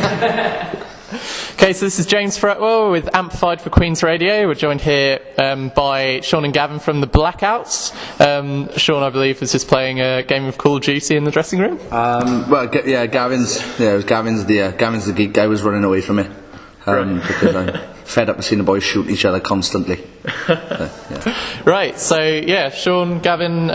Okay, so this is James Fretwell with Amplified for Queen's Radio. We're joined here by Sean and Gavin from the Blackouts. Sean, I believe, was just playing a game of Call of Duty in the dressing room. Gavin's the geek guy was running away from me because I'm fed up of seeing the boys shoot each other constantly. Right, so yeah, Sean, Gavin,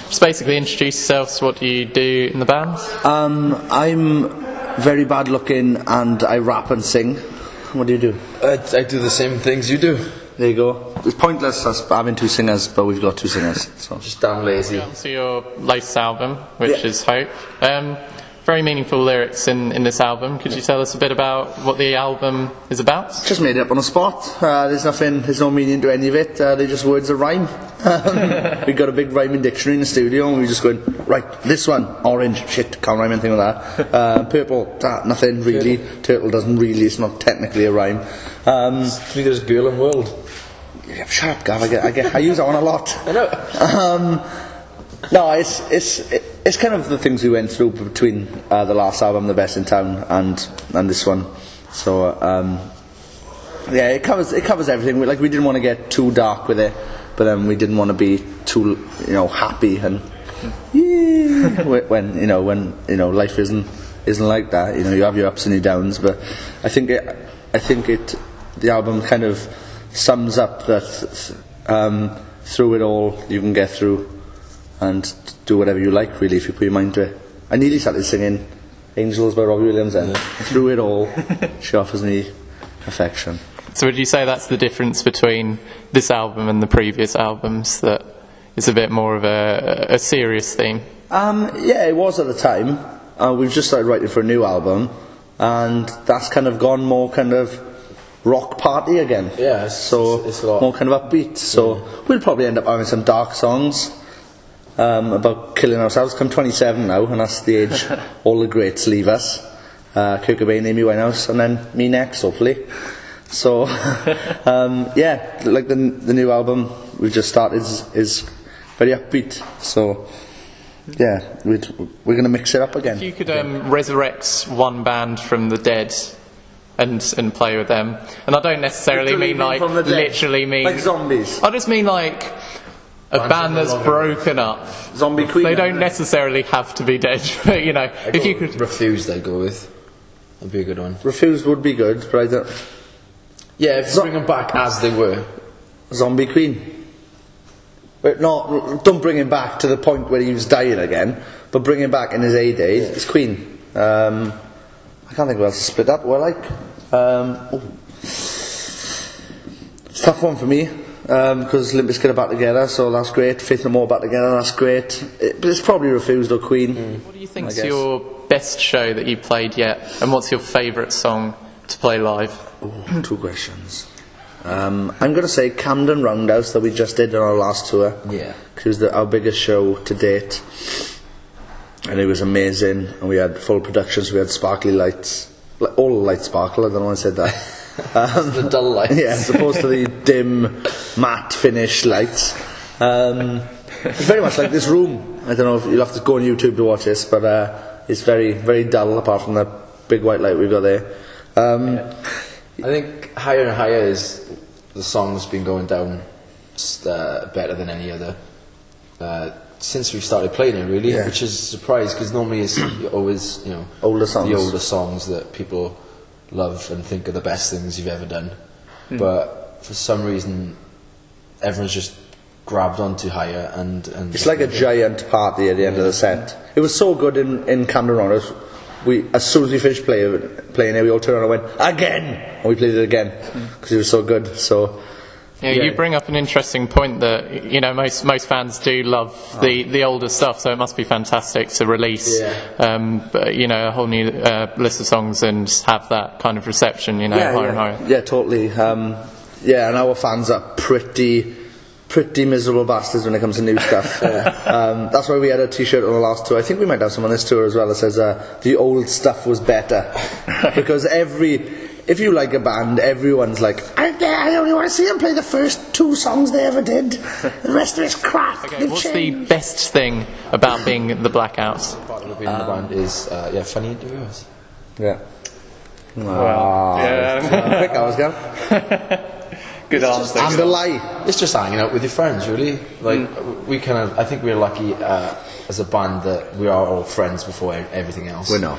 just basically introduce yourselves. What do you do in the band? I'm very bad looking and I rap and sing. What do you do? I do the same things you do. There you go. It's pointless us having two singers, but we've got two singers. So just damn lazy. So your latest album, which is Hope. Very meaningful lyrics in this album. Could you tell us a bit about what the album is about? Just made it up on the spot. There's no meaning to any of it. They're just words of rhyme. We got a big rhyming dictionary in the studio and we just going, right, this one, orange, shit, can't rhyme anything with that. Purple, nothing really. Turtle doesn't really, it's not technically a rhyme. Neither is girl and world. Yeah, shut up, Gav, I use that one a lot. I know. No, it's kind of the things we went through between the last album, The Best in Town, and this one. So it covers everything. We didn't want to get too dark with it, but then we didn't want to be too happy and when life isn't like that. You have your ups and your downs, but I think the album kind of sums up that through it all you can get through and do whatever you like, really, if you put your mind to it. I nearly started singing Angels by Robbie Williams then. Through it all, she offers me affection. So would you say that's the difference between this album and the previous albums, that it's a bit more of a serious theme? Yeah, it was at the time. We've just started writing for a new album, and that's kind of gone more kind of rock party again. Yeah, it's a lot more kind of upbeat. So we'll probably end up having some dark songs about killing ourselves. Come 27 now, and that's the age all the greats leave us. Kurt Cobain, Amy Winehouse, and then me next, hopefully. So like the new album we've just started is very upbeat. So yeah, we're going to mix it up again. If you could resurrect one band from the dead and play with them, and I don't necessarily mean like literally mean like zombies. I just mean like a band that's broken up. Zombie Queen. They don't necessarily have to be dead, but if you could. Refused, I'd go with. That'd be a good one. Refused would be good, but I don't. Yeah, if you bring them back as they were. Zombie Queen. But don't bring him back to the point where he was dying again, but bring him back in his heyday. Yeah. It's Queen. I can't think of what else to split up. Well, it's a tough one for me because Limp Bizkit are back together, so that's great. Faith No More back together, that's great. But it's probably Refused or Queen. What do you think's your best show that you played yet, and what's your favourite song to play live? Two questions. I'm going to say Camden Roundhouse that we just did on our last tour. Yeah. Because it was our biggest show to date. And it was amazing. And we had full production, so we had sparkly lights. All the lights sparkle, I don't know why I said that. The dull lights. Yeah, as opposed to the dim, matte finish lights. It's very much like this room. I don't know if you'll have to go on YouTube to watch this, but it's very, very dull apart from the big white light we've got there. I think Higher and Higher is the song that's been going down better than any other since we started playing it, really, which is a surprise because normally it's always older songs. The older songs that people love and think are the best things you've ever done. But for some reason everyone's just grabbed onto Higher and it's like a giant party at the end of the set. It was so good in Camden Roundhouse. As soon as we finished playing it, we all turned around and went, again! And we played it again, because it was so good. So, you bring up an interesting point that, most fans do love the older stuff, so it must be fantastic to release, a whole new list of songs and have that kind of reception, higher and higher. Yeah, totally. And our fans are pretty miserable bastards when it comes to new stuff. That's why we had a t-shirt on the last tour. I think we might have some on this tour as well that says the old stuff was better. Because if you like a band, everyone's like, I only want to see them play the first 2 songs they ever did. The rest of it's crap. Okay, what's the best thing about being the Blackouts? Part of being in the band is funny interviews. Yeah. Well, yeah. Quick hours, Gav. Good answer. And a lie. It's just hanging out with your friends, really. Like we kind of, I think we're lucky as a band that we are all friends before everything else. We're not.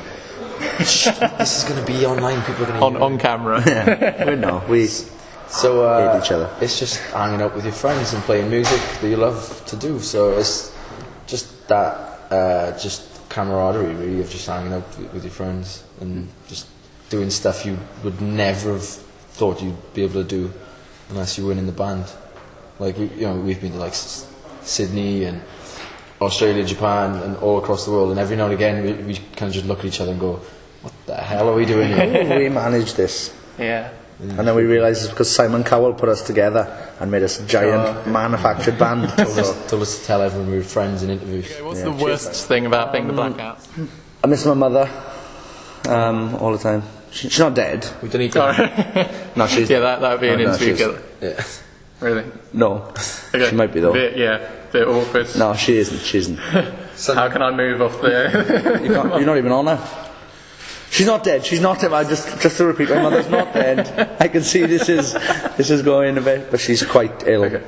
This is going to be online. People are going to On camera. Yeah, we're not. We hate each other. It's just hanging out with your friends and playing music that you love to do. So it's just that, just camaraderie, really, of just hanging out with your friends and just doing stuff you would never have thought you'd be able to do unless you weren't in the band. Like we've been to like Sydney and Australia, Japan, and all across the world, and every now and again we kind of just look at each other and go, "What the hell are we doing here?" We managed this. Yeah. And then we realised it's because Simon Cowell put us together and made us a giant manufactured band. Told us to tell everyone we were friends in interviews. Okay, what's the worst thing about being the Blackout? I miss my mother all the time. She's not dead. We don't need to. No, she's... Yeah, that would be an interview killer. Yeah. Really? No. Okay. She might be, though. Bit awkward. No, she isn't. She isn't. How can I move off the... You're not even on her. She's not dead. She's not dead. Just to repeat, my mother's not dead. I can see this is going a bit, but she's quite ill. Okay.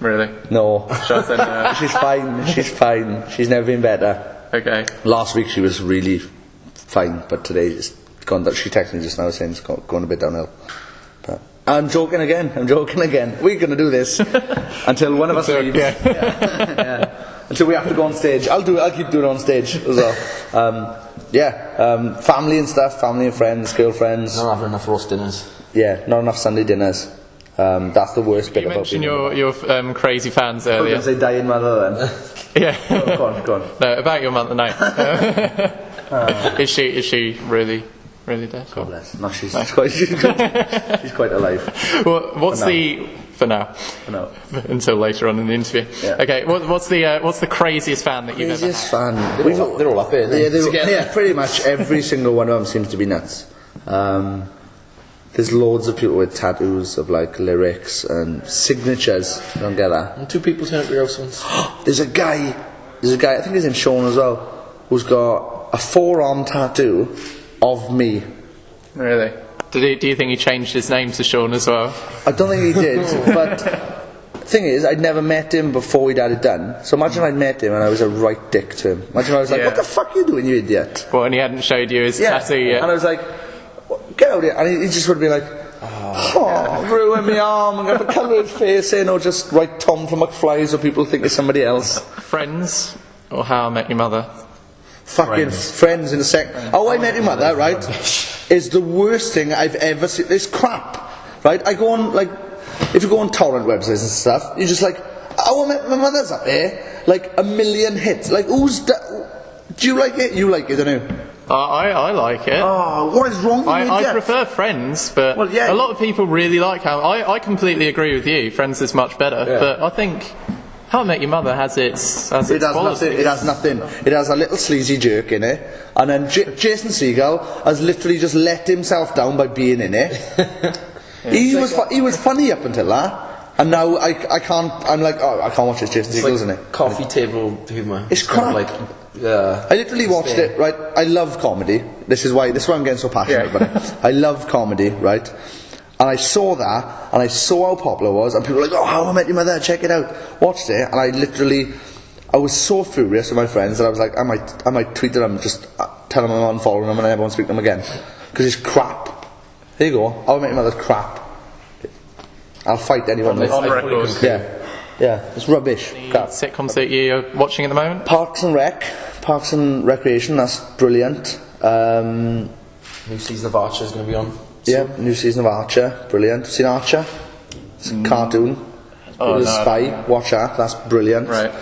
Really? No. Shall I send her? She's fine. She's fine. She's never been better. Okay. Last week she was really fine, but today it's gone. She texted me just now saying it's going a bit downhill. But I'm joking again. We're going to do this until one of us leaves. Yeah. Until we have to go on stage. I'll keep doing it on stage as well. Family and stuff, family and friends, girlfriends. Not having enough roast dinners. Yeah, not enough Sunday dinners. That's the worst bit you about being... You mentioned your crazy fans earlier. I was going to say dying mother then. Yeah. Go on. No, about your mother, no. Is she really dead? God bless. No, she's quite alive. Well, what's for now? For now. Until later on in the interview. Yeah. Okay, what's the craziest fan that you've ever had? Craziest fan? They're all up here. Yeah, pretty much every single one of them seems to be nuts. There's loads of people with tattoos of like lyrics and signatures. I don't get that. And 2 people turn up your house once. There's a guy, I think his name's Sean as well, who's got a forearm tattoo of me. Really? Do you think he changed his name to Sean as well? I don't think he did, but the thing is, I'd never met him before he'd had it done. So imagine I'd met him and I was a right dick to him. Imagine I was like, what the fuck are you doing, you idiot? Well, and he hadn't showed you his tattoo yet. And I was like, get out of here. And he just would be like, ruin my arm, I'm going to colour his face in, or just write Tom from McFly so people think it's somebody else. Friends, or How I Met Your Mother? Fucking Friends in a sec. How I Met Your Mother, right, is the worst thing I've ever seen. It's crap, right? I go on, like, if you go on torrent websites and stuff, you're just like, How I Met My Mother's up there, like 1 million hits. Like, do you like it? You like it, don't you? I like it. Oh, what is wrong with you? I prefer Friends, but a lot of people really like How. I completely agree with you. Friends is much better, but I think How I Met Your Mother has its qualities. It has nothing. It has a little sleazy jerk in it, and then Jason Segel has literally just let himself down by being in it. He was funny up until that, and now I can't. I'm like, I can't watch this. Jason Segel's in it. Coffee table humour. It's crap. I literally watched it, right? I love comedy. This is why I'm getting so passionate about it. I love comedy, right? And I saw that, and I saw how popular it was, and people were like, oh, How I Met Your Mother, check it out. Watched it, and I was so furious with my friends that I was like, I might tweet them, just tell them I'm unfollowing them and I never want to speak to them again. Because it's crap. Here you go. How I Met Your Mother's crap. I'll fight anyone. On record. Yeah, it's rubbish. Sitcoms that you're watching at the moment? Parks and Recreation, that's brilliant. New season of Archer is going to be on. Yeah, new season of Archer, brilliant. Seen Archer? It's a cartoon. The Spy, watch that, that's brilliant. Right.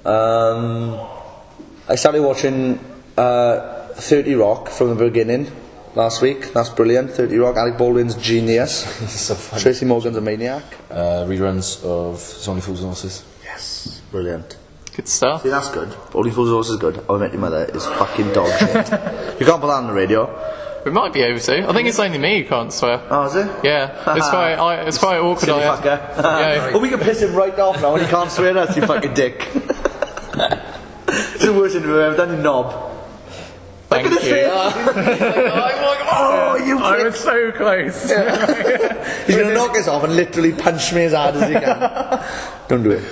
I started watching 30 Rock from the beginning last week, that's brilliant. 30 Rock, Alec Baldwin's genius. He's so funny. Tracy Morgan's a maniac. Reruns of It's Only Fools and Horses. Yes, brilliant. Good stuff. See, that's good. Only Fools and Horses is good. How I Met Your Mother is fucking dog shit. You can't put that on the radio. We might be able to. I think it's only me who can't swear. Oh, is it? Yeah. It's quite awkward. Silly fucker. Well, we can piss him right off now and he can't swear at us, you fucking dick. It's the worst interview I've ever done, you knob. Thank you. Oh, you I prick. was so close. He's going to knock us off and literally punch me as hard as he can. Don't do it.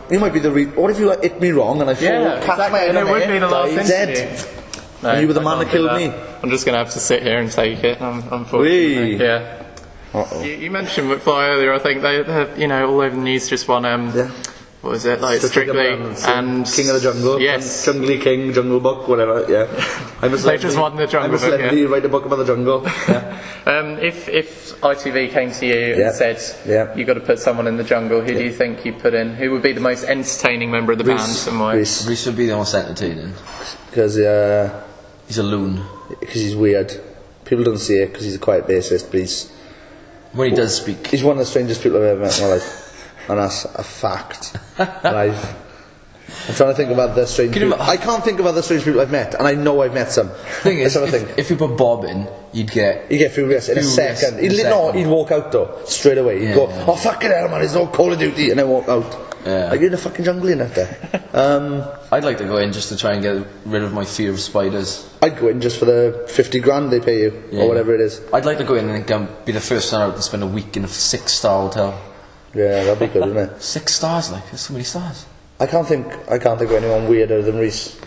You might be the what if you hit me wrong and I fall, catch my head And on it would be the last dead. interview. No, And you were the I man can't that killed do me. I'm just going to have to sit here and take it, unfortunately. Whee. Yeah. Uh-oh. You mentioned McFly earlier, I think they have, all over the news just one, what was it, like Strictly and... King of the Jungle. Yes. Jungly King, Jungle Book, whatever, yeah. They just won the Jungle Book, I'm a celebrity, write a book about the jungle. Yeah. If ITV came to you and said, you've got to put someone in the jungle, who do you think you'd put in? Who would be the most entertaining member of the band and why? Reese would be the most entertaining. Because he's a loon. Because he's weird. People don't see it because he's a quiet bassist, but when he does speak, he's one of the strangest people I've ever met in my life. And that's a fact. And I'm trying to think of other strange people. I can't think of other strange people I've met, and I know I've met some. Thing is, if you put Bob in, you'd get furious in a second. He'd walk out though, straight away. He'd go, oh fucking hell man, it's no Call of Duty, and then walk out. Yeah. Like you're in a fucking jungle in there. I'd like to go in just to try and get rid of my fear of spiders. I'd go in just for the 50 grand they pay you, or whatever it is. I'd like to go in and be the first one out and spend a week in a 6-star hotel. Yeah, that'd be good, wouldn't it? 6 stars, like, there's so many stars. I can't think of anyone weirder than Reese.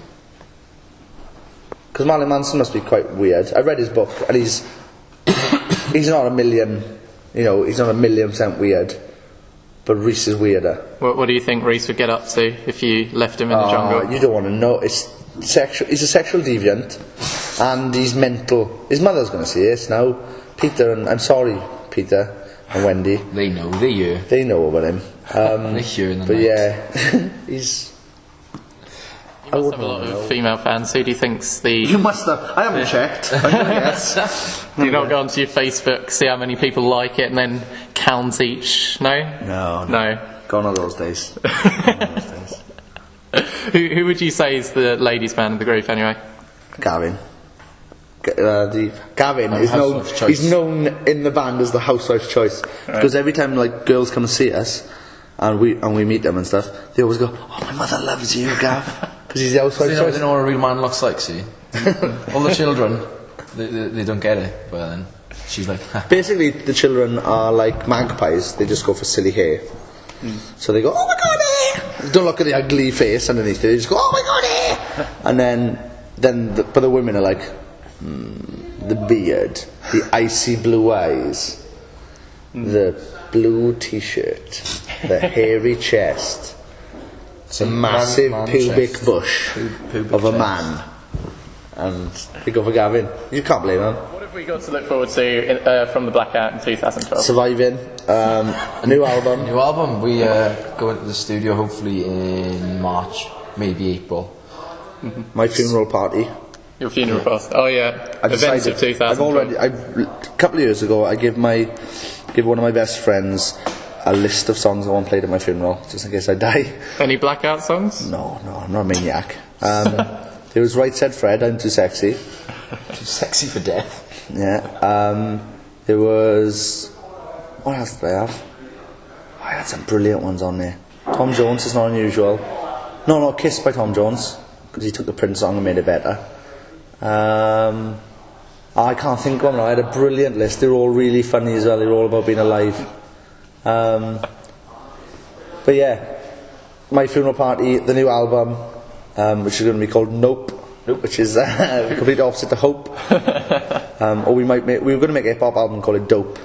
Because Marilyn Manson must be quite weird. I read his book, and he's not a million, he's not 1,000,000% weird. But Reese is weirder. What do you think Reese would get up to if you left him in the jungle? You don't want to know. He's a sexual deviant, and he's mental. His mother's going to see this now. Peter, and I'm sorry, Peter and Wendy. They know, they hear. They know about him. They hear in the but night. yeah, he's... You must have a lot of female fans. Who do you think's the... You must have. I haven't checked. I'm gonna guess. Do you not go onto your Facebook, see how many people like it, and then count each? No? No. Gone are those days. Who would you say is the ladies' man of the group, anyway? Gavin. Gavin is known. He's known in the band as the housewife's choice because every time like girls come and see us, and we meet them and stuff, they always go, "Oh, my mother loves you, Gav," because he's the housewife's choice. They know what a real man looks like. See, all the children, they don't get it. But then she's like, basically, the children are like magpies. They just go for silly hair. So they go, "Oh my god, hair!" Don't look at the ugly face underneath it. They just go, "Oh my god, hair!" And then but the women are like. The beard, the icy blue eyes, the blue t-shirt, the hairy chest, the massive pubic bush of a man, and we go for Gavin. You can't blame him. What have we got to look forward to from the Blackout in 2012? Surviving, new album. New album. We go into the studio hopefully in March, maybe April. My funeral party. Your funeral party. Oh yeah. Events of 2012. A couple of years ago, I give one of my best friends a list of songs I want played at my funeral, just in case I die. Any Blackout songs? No, I'm not a maniac. There was Right Said Fred, I'm Too Sexy. Too sexy for death. Yeah. There was... What else did I have? I had some brilliant ones on there. Tom Jones is Not Unusual. No, Kiss by Tom Jones, because he took the Prince song and made it better. I can't think of them. I had a brilliant list. They're all really funny as well. They're all about being alive. But yeah, my funeral party, the new album, which is going to be called Nope, which is the complete opposite to Hope. Or we were going to make a hip-hop album called Dope,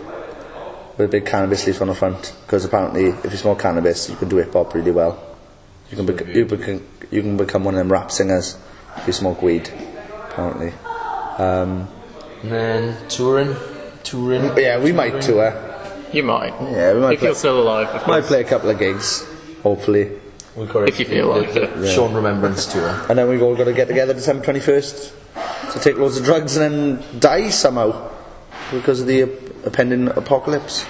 with a big cannabis leaf on the front, because apparently if you smoke cannabis you can do hip-hop really well. You can become one of them rap singers if you smoke weed, apparently. And then touring. Yeah, we might tour. You might. Yeah, we might. If you're still alive, of might course. play a couple of gigs, hopefully. If you feel like it. Sean Remembrance tour. And then we've all got to get together December 21st to take loads of drugs and then die somehow because of the impending apocalypse.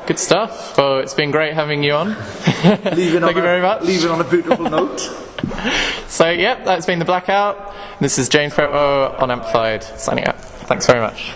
Good stuff. Well, it's been great having you on. Thank you very much. Leaving on a beautiful note. So, that's been the Blackout. This is James Fretwell on Amplified, signing out. Thanks very much.